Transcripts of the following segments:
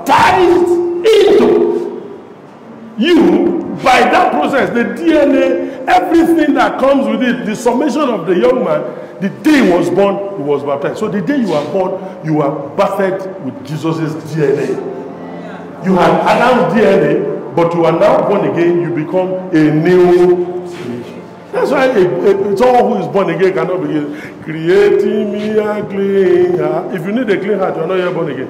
baptized into you by that process, the DNA, everything that comes with it, the summation of the young man. The day he was born, he was baptized. So the day you are born, you are birthed with Jesus' DNA. You have Adam's DNA, but you are now born again, you become a new creation. That's why someone who is born again cannot begin creating me a clean heart. If you need a clean heart, you are not yet born again.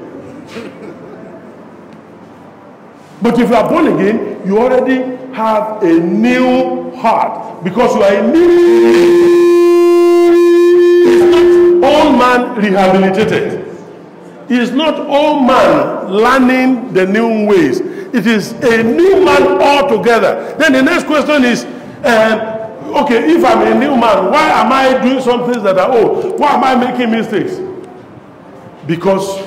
But if you are born again, you already have a new heart because you are a new. Old man rehabilitated. He is not old man learning the new ways. It is a new man altogether. Then the next question is, okay, if I'm a new man, why am I doing some things that are old? Why am I making mistakes? Because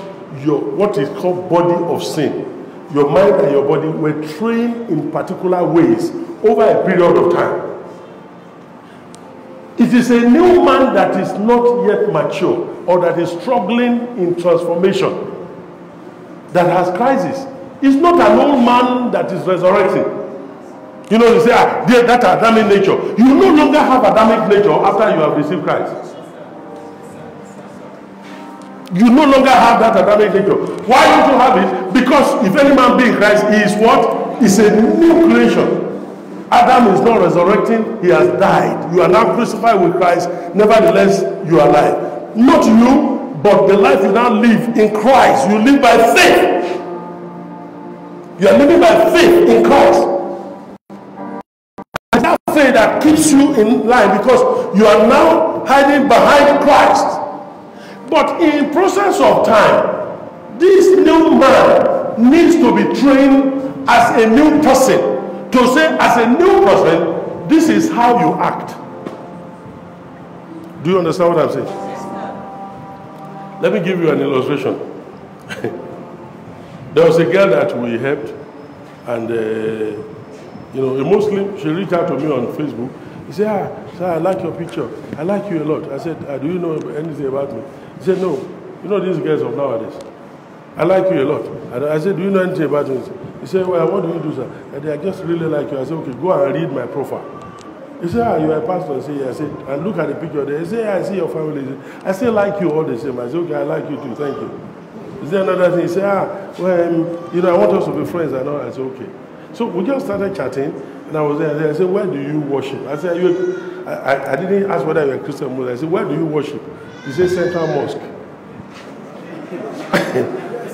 your what is called body of sin, your mind and your body were trained in particular ways over a period of time. It is a new man that is not yet mature or that is struggling in transformation, that has crisis. It's not an old man that is resurrecting. You know, you say, that Adamic nature. You no longer have Adamic nature after you have received Christ. You no longer have that Adamic nature. Why don't you have it? Because if any man be in Christ, he is what? He's a new creation. Adam is not resurrecting, he has died. You are now crucified with Christ, nevertheless you are alive. Not you, but the life you now live in Christ. You live by faith. You are living by faith in Christ. And that faith that keeps you in line because you are now hiding behind Christ. But in process of time, this new man needs to be trained as a new person. To say, as a new person, this is how you act. Do you understand what I'm saying? Let me give you an illustration. There was a girl that we helped, and a Muslim, she reached out to me on Facebook. He said, sir, I like your picture. I like you a lot. I said, do you know anything about me? He said, no. You know these girls of nowadays. I like you a lot. I said, do you know anything about me? He said, well, what do you do, sir? I just really like you. I said, okay, go and read my profile. He said, you are a pastor? I said, yeah. I said, and look at the picture there. He said, yeah, I see your family. I still like you all the same. I said, okay, I like you too. Thank you. Is there another thing? He said, I want us to be friends. I know. I said, okay. So we just started chatting, and I was there. I said, where do you worship? I said, I didn't ask whether you're a Christian Muslim. I said, where do you worship? He said, Central Mosque.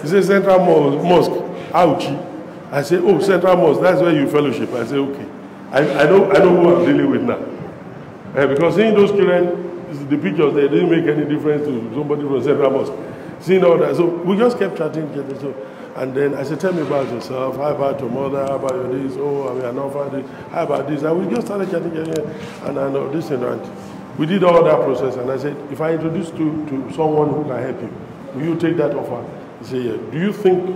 He said, Central Mosque. Ouchie. I said, oh, Central Mosque, that's where you fellowship. I said, okay. I know who I'm dealing with now. Because seeing those children, the pictures, they didn't make any difference to somebody from Central Mosque. Seeing all that. So we just kept chatting. And then I said, tell me about yourself. How about your mother? How about your this? Oh, I mean, an orphan. How about this? And we just started chatting. And I know this and that. We did all that process. And I said, if I introduce you to someone who can help you, will you take that offer? He said, yeah. Do you think,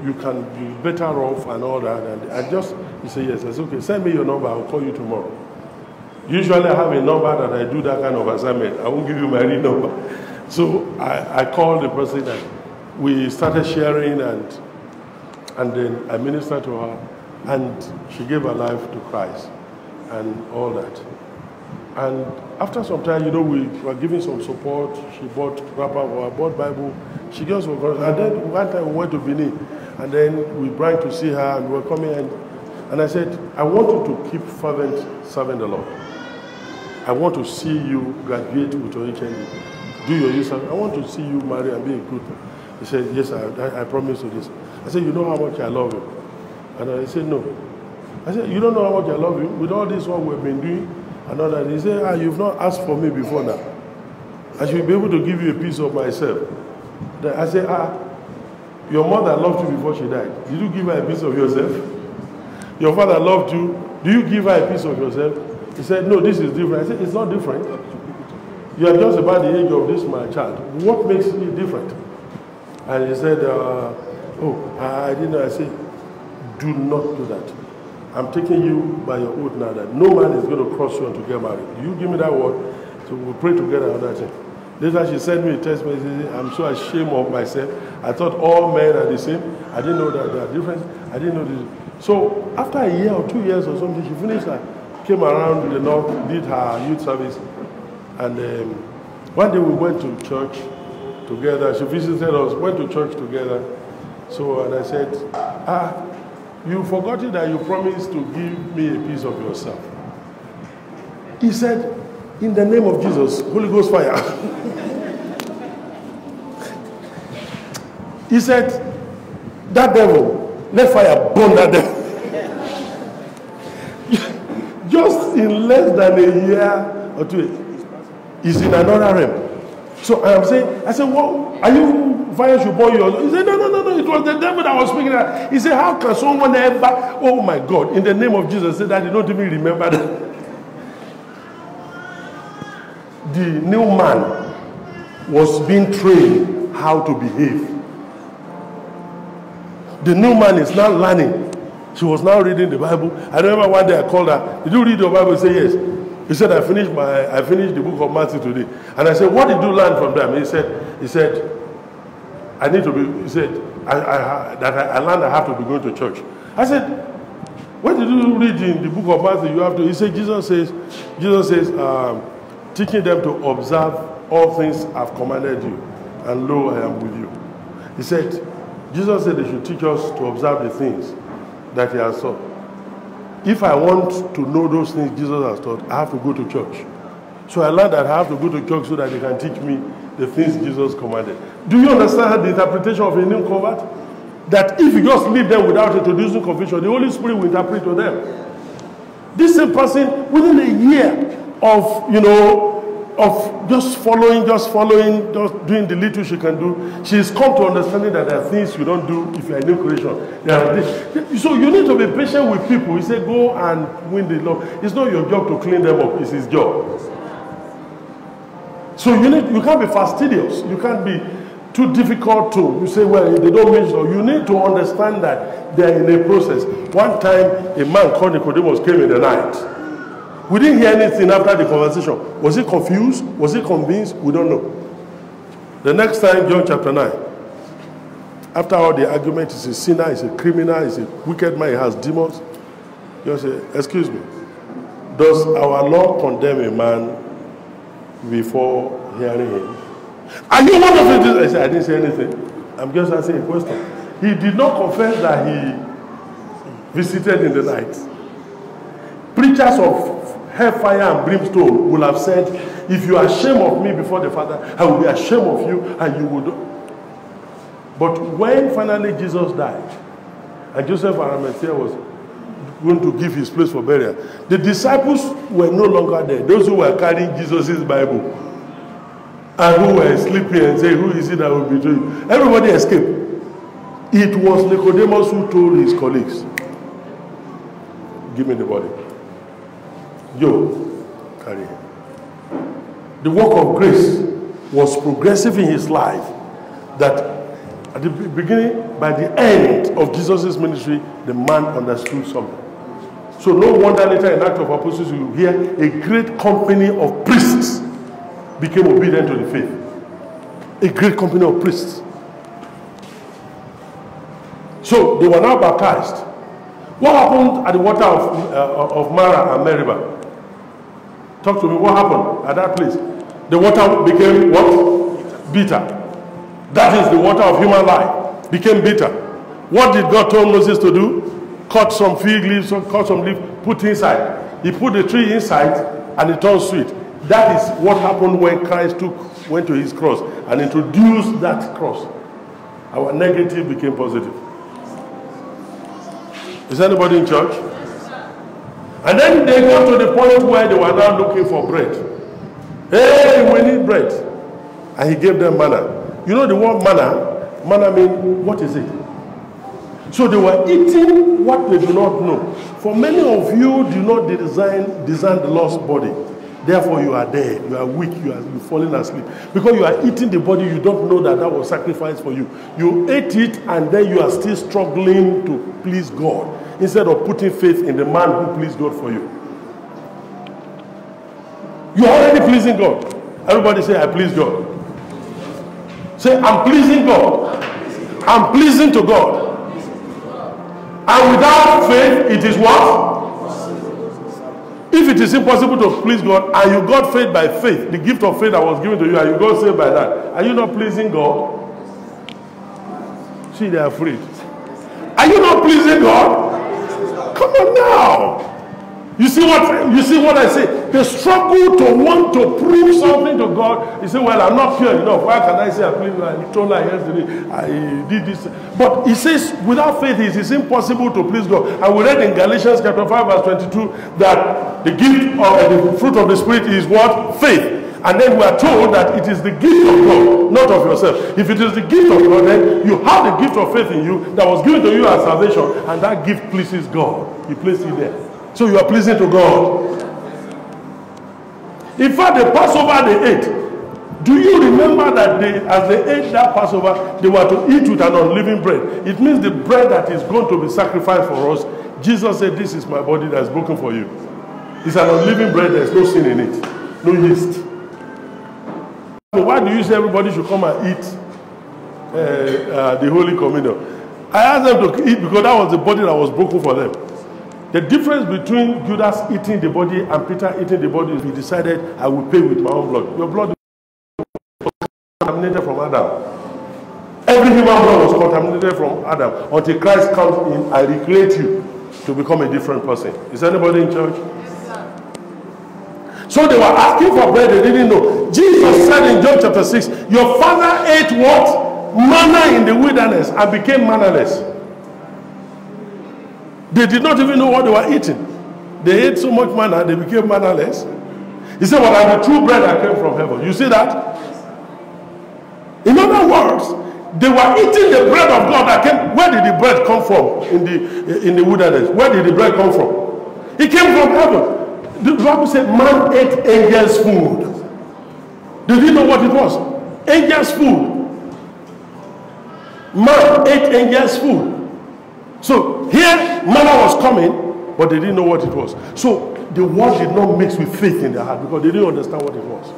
you can be better off and all that? And he said, yes. I said, okay, send me your number. I'll call you tomorrow. Usually I have a number that I do that kind of assignment. I won't give you my real number. So I called the person and we started sharing and then I ministered to her and she gave her life to Christ and all that. And after some time, we were giving some support. She bought wrapper or bought Bible. She just was going. And then one time we went to Benin, and then we brought to see her, and we were coming and I said, I want you to keep fervent serving the Lord. I want to see you graduate with your HND. Do your youth service. I want to see you marry and be a good person. He said, yes, I promise you this. I said, you know how much I love you? And I said, no. I said, you don't know how much I love you? With all this what we've been doing, and all that. He said, you've not asked for me before now. I should be able to give you a piece of myself. Then I said, your mother loved you before she died. Did you give her a piece of yourself? Your father loved you. Do you give her a piece of yourself? He said, no, this is different. I said, it's not different. You are just about the age of this, my child. What makes it different? And he said, I didn't know. I said, do not do that. I'm taking you by your oath now that no man is going to cross you and to get married. Do you give me that word? So we'll pray together on that thing. Later she sent me a text message. I'm so ashamed of myself. I thought all men are the same. I didn't know that there are differences. I didn't know this. So after a year or 2 years or something, she finished her, came around the north, did her youth service. And one day we went to church together. She visited us, went to church together. So, and I said, you forgot it that you promised to give me a piece of yourself. He said, in the name of Jesus, Holy Ghost fire. He said, that devil, let fire burn that devil. Just in less than a year or two, he's in another realm. So I am saying, I said, well, are you fire should burn you? He said, no, it was the devil that was speaking that. He said, how can someone ever, oh my God, in the name of Jesus, say that you don't even remember that. The new man was being trained how to behave. The new man is now learning. She was now reading the Bible. I remember one day I called her, did you read the Bible? She said, yes. He said, I finished the book of Matthew today. And I said, what did you learn from them? He said, I need to be, he said, I learned I have to be going to church. I said, what did you read in the book of Matthew? You have to, he said, Jesus says, teaching them to observe all things I've commanded you, and lo, I am with you. He said, Jesus said they should teach us to observe the things that he has taught. If I want to know those things Jesus has taught, I have to go to church. So I learned that I have to go to church so that they can teach me the things Jesus commanded. Do you understand the interpretation of a new convert? That if you just leave them without introducing confession, the Holy Spirit will interpret to them. This same person, within a year of, of just following, just doing the little she can do, she's come to understanding that there are things you don't do if you're a new creation. So you need to be patient with people. He said, go and win the love. It's not your job to clean them up, it's his job. So you can't be fastidious. You can't be too difficult to, you say, well, they don't mention. You need to understand that they're in a process. One time, a man called Nicodemus came in the night. We didn't hear anything after the conversation. Was he confused? Was he convinced? We don't know. The next time, John chapter 9. After all the argument, he's a sinner, he's a criminal, he's a wicked man, he has demons. You say, excuse me, does our law condemn a man before hearing him? Are you one of it? I said, I didn't say anything. I'm just asking a question. He did not confess that he visited in the night. Preachers of hellfire and brimstone will have said, if you are ashamed of me before the Father, I will be ashamed of you, and you will do. But when finally Jesus died, and Joseph Arimathea was going to give his place for burial, the disciples were no longer there. Those who were carrying Jesus' Bible and who were sleeping and saying, who is it that will betray you? Everybody escaped. It was Nicodemus who told his colleagues, give me the body. Yo, carry him. The work of grace was progressive in his life, that at the beginning, by the end of Jesus' ministry, the man understood something. So no wonder later in Acts of Apostles you hear a great company of priests became obedient to the faith. A great company of priests. So they were now baptized. What happened at the water of Mara and Meribah? Talk to me. What happened at that place? The water became what? Bitter. That is the water of human life. Became bitter. What did God tell Moses to do? Cut some fig leaves, cut some leaves, put inside. He put the tree inside and it turned sweet. That is what happened when Christ went to his cross and introduced that cross. Our negative became positive. Is anybody in church? And then they got to the point where they were now looking for bread. Hey, we need bread. And he gave them manna. You know the word manna? Manna means, what is it? So they were eating what they do not know. For many of you do not design the lost body. Therefore you are dead, you are weak, you are falling asleep. Because you are eating the body, you don't know that was sacrificed for you. You ate it and then you are still struggling to please God, instead of putting faith in the man who pleased God for you. You are already pleasing God. Everybody say, I please God. Say, I'm pleasing God. I'm pleasing to God. And without faith, it is what? If it is impossible to please God, and you got faith by faith, the gift of faith that was given to you, and you got saved by that, are you not pleasing God? See, they are afraid. Are you not pleasing God? Come on now. You see what I say? The struggle to want to prove something to God. You say, well, I'm not pure enough. Why can I say I please God? I told her yesterday, I did this. But he says, without faith, it is impossible to please God. And we read in Galatians chapter 5, verse 22, that the gift of the fruit of the Spirit is what? Faith. And then we are told that it is the gift of God, not of yourself. If it is the gift of God, then you have the gift of faith in you that was given to you as salvation. And that gift pleases God. He placed it there. So you are pleasing to God. In fact, the Passover they ate. Do you remember that as they ate that Passover, they were to eat with an unleavened bread? It means the bread that is going to be sacrificed for us. Jesus said, this is my body that is broken for you. It's an unleavened bread, there is no sin in it. No yeast. So why do you say everybody should come and eat the Holy Communion? I asked them to eat because that was the body that was broken for them. The difference between Judas eating the body and Peter eating the body is he decided, I will pay with my own blood. Your blood was contaminated from Adam. Every human blood was contaminated from Adam until Christ comes in and recreates you to become a different person. Is anybody in church? Yes, sir. So they were asking for bread, they didn't know. Jesus said in John chapter 6, your father ate what? Manna in the wilderness and became mannerless. They did not even know what they were eating. They ate so much manna, they became mannerless. He said, well, I'm the true bread that came from heaven. You see that? In other words, they were eating the bread of God that came. Where did the bread come from in the wilderness? Where did the bread come from? It came from heaven. The Bible said, man ate angels' food. Did you know what it was? Angels' food. Man ate angels' food. So here, manna was coming, but they didn't know what it was. So the word did not mix with faith in their heart because they didn't understand what it was.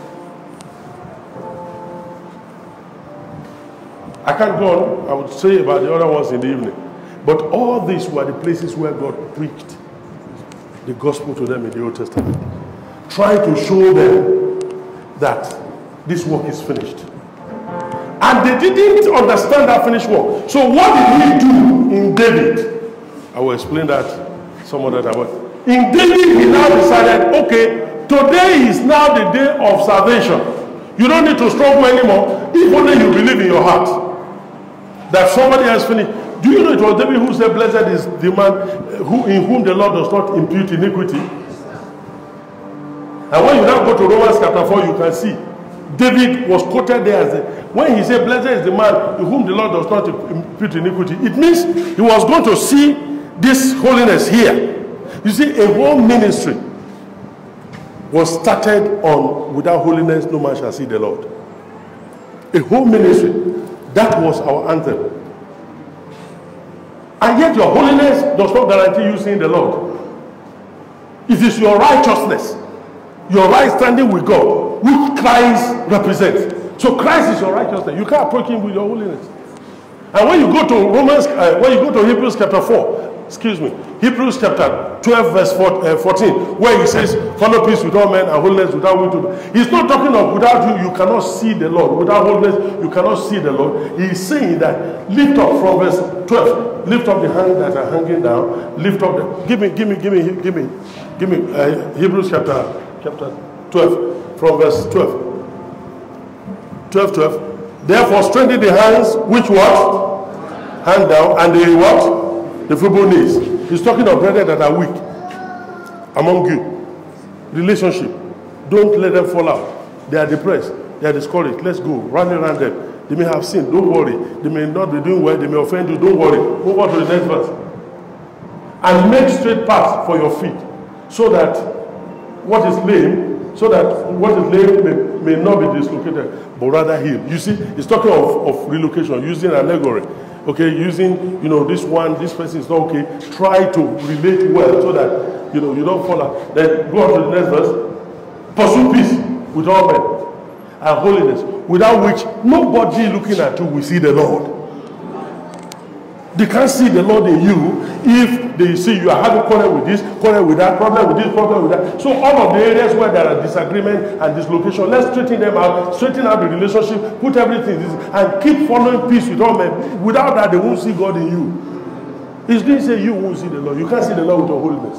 I can't go on. I would say about the other ones in the evening. But all these were the places where God preached the gospel to them in the Old Testament. Trying to show them that this work is finished. And they didn't understand that finished work. So what did he do in David? I will explain that some other time. In David, he now decided, okay, today is now the day of salvation. You don't need to struggle anymore. If only you believe in your heart that somebody has finished. Do you know it was David who said, blessed is the man in whom the Lord does not impute iniquity? And when you now go to Romans chapter 4, you can see David was quoted there as when he said, blessed is the man in whom the Lord does not impute iniquity. It means he was going to see this holiness here. You see, a whole ministry was started on without holiness no man shall see the Lord. A whole ministry. That was our anthem. And yet your holiness does not guarantee you seeing the Lord. It is your righteousness, your right standing with God, which Christ represents. So Christ is your righteousness. You can't approach him with your holiness. And when you go to Hebrews chapter 4, Hebrews chapter 12 verse 14, where he says, follow peace with all men and holiness without which he's not talking of without you cannot see the Lord. Without holiness, you cannot see the Lord. He's saying that lift up from verse 12, lift up the hands that are hanging down, lift up the, give me Hebrews chapter 12 from verse 12. 12. Therefore strengthen the hands which what? Hang down, and the what? The feeble knees. He's talking of brethren that are weak among you. Relationship. Don't let them fall out. They are depressed. They are discouraged. Let's go. Run around them. They may have sinned. Don't worry. They may not be doing well. They may offend you. Don't worry. Move on to the next verse. And make straight paths for your feet, so that what is lame may not be dislocated, but rather healed. You see, it's talking of relocation, using allegory. Okay, using, this person is not okay. Try to relate well so that, you don't fall out. Then go on to the next verse. Pursue peace with all men. and holiness, without which nobody looking at you will see the Lord. They can't see the Lord in you if they see you are having quarrel with this, quarrel with that, problem with this, problem with that. So all of the areas where there are disagreement and dislocation, let's straighten them out, straighten out the relationship, put everything in this, and keep following peace with all men. Without that, they won't see God in you. It didn't say you won't see the Lord. You can't see the Lord with your holiness.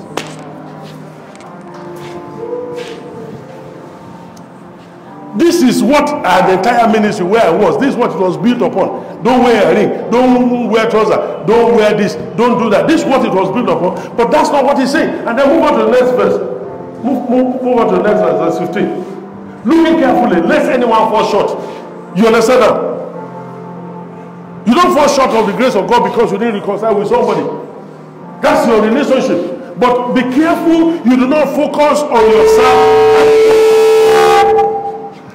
This is what the entire ministry where I was. This is what it was built upon. Don't wear a ring. Don't wear trousers. Don't wear this. Don't do that. This is what it was built upon. But that's not what he's saying. And then move on to the next verse. Move on to the next verse, verse 15. Looking carefully, lest anyone fall short. You understand that? You don't fall short of the grace of God because you didn't reconcile with somebody. That's your relationship. But be careful you do not focus on yourself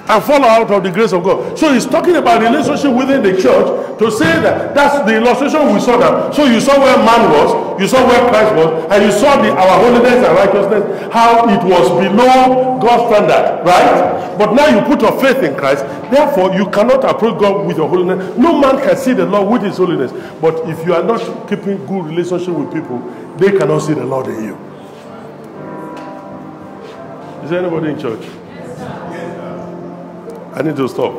and fall out of the grace of God. So he's talking about relationship within the church to say that that's the illustration we saw that. So you saw where man was, you saw where Christ was, and you saw our holiness and righteousness, how it was below God's standard, right? But now you put your faith in Christ, therefore you cannot approach God with your holiness. No man can see the Lord with his holiness. But if you are not keeping good relationship with people, they cannot see the Lord in you. Is there anybody in church? I need to stop.